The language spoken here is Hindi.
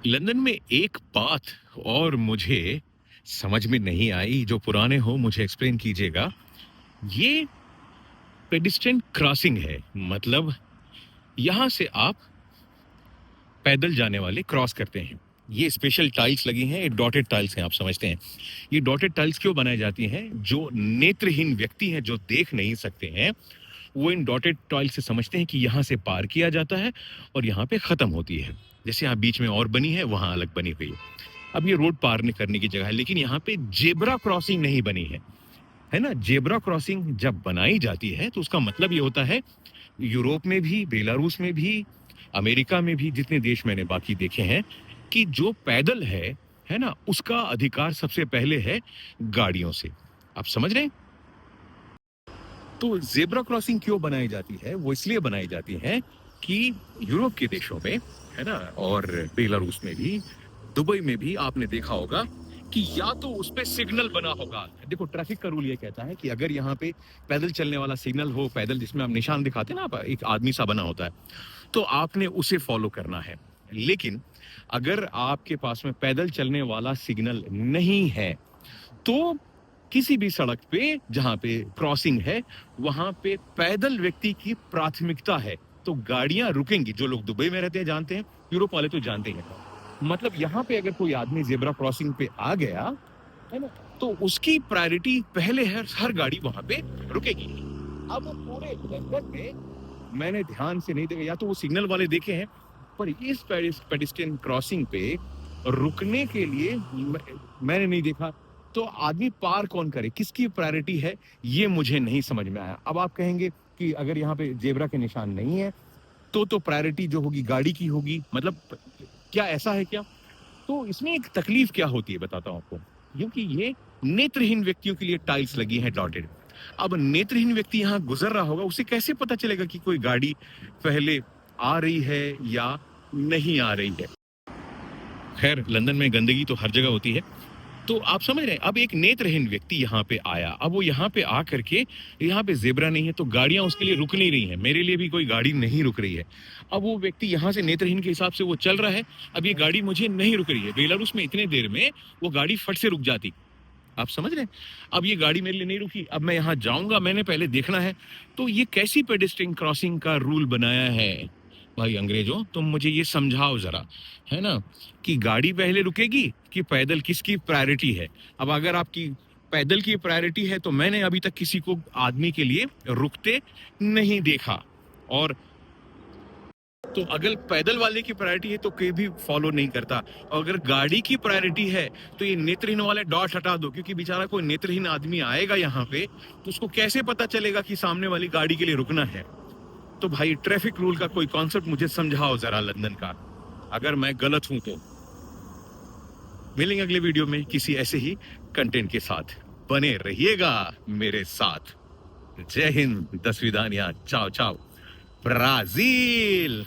लंदन में एक बात और मुझे समझ में नहीं आई, जो पुराने हो मुझे एक्सप्लेन कीजिएगा। ये पेडिस्ट्रियन क्रॉसिंग है, मतलब यहाँ से आप पैदल जाने वाले क्रॉस करते हैं। ये स्पेशल टाइल्स लगी हैं, ये डॉटेड टाइल्स हैं, आप समझते हैं। ये डॉटेड टाइल्स क्यों बनाई जाती हैं? जो नेत्रहीन व्यक्ति हैं, जो देख नहीं सकते हैं, वो इन डॉटेड टाइल्स से समझते हैं कि यहाँ से पार किया जाता है और यहाँ पे खत्म होती है। जैसे यहाँ बीच में और बनी है, वहां अलग बनी हुई है। अब ये रोड पार नहीं करने की जगह है, लेकिन यहाँ पे जेब्रा क्रॉसिंग नहीं बनी है ना? जेब्रा क्रॉसिंग जब बनाई जाती है तो उसका मतलब ये होता है, यूरोप में भी, बेलारूस में भी, अमेरिका में भी, जितने देश मैंने बाकी देखे हैं, कि जो पैदल है ना, उसका अधिकार सबसे पहले है गाड़ियों से। आप समझ रहे हैं? तो जेब्रा क्रॉसिंग क्यों बनाई जाती है? वो इसलिए बनाई जाती है कि यूरोप के देशों में, है ना, और बेलारूस में भी, दुबई में भी आपने देखा होगा कि या तो उस पे सिग्नल बना होगा। देखो, ट्रैफिक का रूल ये कहता है कि अगर यहाँ पे पैदल चलने वाला सिग्नल हो, पैदल जिसमें आप निशान दिखाते हैं ना, आप एक आदमी सा बना होता है, तो आपने उसे फॉलो करना है। लेकिन अगर आपके पास में पैदल चलने वाला सिग्नल नहीं है, तो किसी भी सड़क पे जहां पे क्रॉसिंग है, वहां पे पैदल व्यक्ति की प्राथमिकता है। तो गाड़ियां रुकेंगी। जो लोग दुबई में रहते हैं जानते हैं, यूरोप वाले तो जानते ही हैं। मतलब यहाँ पे अगर कोई आदमी जेब्रा क्रॉसिंग पे आ गया, है ना, तो उसकी प्रायोरिटी पहले है, हर गाड़ी वहां पे रुकेगी। अब पूरे लंदन में मैंने ध्यान से नहीं देखा, या तो वो सिग्नल वाले देखे हैं, पर इस पेडिस्ट्रियन क्रॉसिंग पे रुकने के लिए मैंने नहीं देखा। तो आदमी पार कौन करे, किसकी प्रायोरिटी है, ये मुझे नहीं समझ में आया। अब आप कहेंगे कि अगर यहाँ पे जेब्रा के निशान नहीं है, तो प्रायोरिटी जो होगी गाड़ी की होगी। मतलब क्या ऐसा है क्या? तो इसमें एक तकलीफ क्या होती है, बताता हूँ आपको। क्योंकि ये नेत्रहीन व्यक्तियों के लिए टाइल्स लगी हैं, डॉटेड। अब नेत्रहीन व्यक्ति यहाँ गुजर रहा होगा, उसे कैसे पता चलेगा कि कोई गाड़ी पहले आ रही है या नहीं आ रही है? खैर, लंदन में गंदगी तो हर जगह होती है। तो आप समझ रहे हैं, अब एक नेत्रहीन व्यक्ति यहाँ पे आया, अब वो यहाँ पे आ करके, यहाँ पे जेब्रा नहीं है, तो गाड़ियां उसके लिए रुक नहीं रही हैं। मेरे लिए भी कोई गाड़ी नहीं रुक रही है। अब वो व्यक्ति यहाँ से नेत्रहीन के हिसाब से वो चल रहा है। अब ये गाड़ी मुझे नहीं रुक रही है। बेलारूस में इतने देर में वो गाड़ी फट से रुक जाती। आप समझ रहे हैं? अब ये गाड़ी मेरे लिए नहीं रुकी, अब मैं यहाँ जाऊंगा, मैंने पहले देखना है। तो ये कैसी पेडेस्ट्रियन क्रॉसिंग का रूल बनाया है? भाई अंग्रेजों, तुम मुझे ये समझाओ जरा, है ना, कि गाड़ी पहले रुकेगी कि पैदल, किसकी प्रायोरिटी है? अब अगर आपकी पैदल की प्रायोरिटी है, तो मैंने अभी तक किसी को, आदमी के लिए रुकते नहीं देखा। और तो अगर पैदल वाले की प्रायोरिटी है तो कोई भी फॉलो नहीं करता, और अगर गाड़ी की प्रायोरिटी है तो ये नेत्रहीन वाले डॉट हटा दो, क्योंकि बेचारा कोई नेत्रहीन आदमी आएगा यहाँ पे, तो उसको कैसे पता चलेगा कि सामने वाली गाड़ी के लिए रुकना है? तो भाई, ट्रैफिक रूल का कोई कॉन्सेप्ट मुझे समझाओ जरा, लंदन का। अगर मैं गलत हूं तो। मिलेंगे अगले वीडियो में किसी ऐसे ही कंटेंट के साथ। बने रहिएगा मेरे साथ। जय हिंद, दस विदानिया, चाओ चाओ, ब्राजील।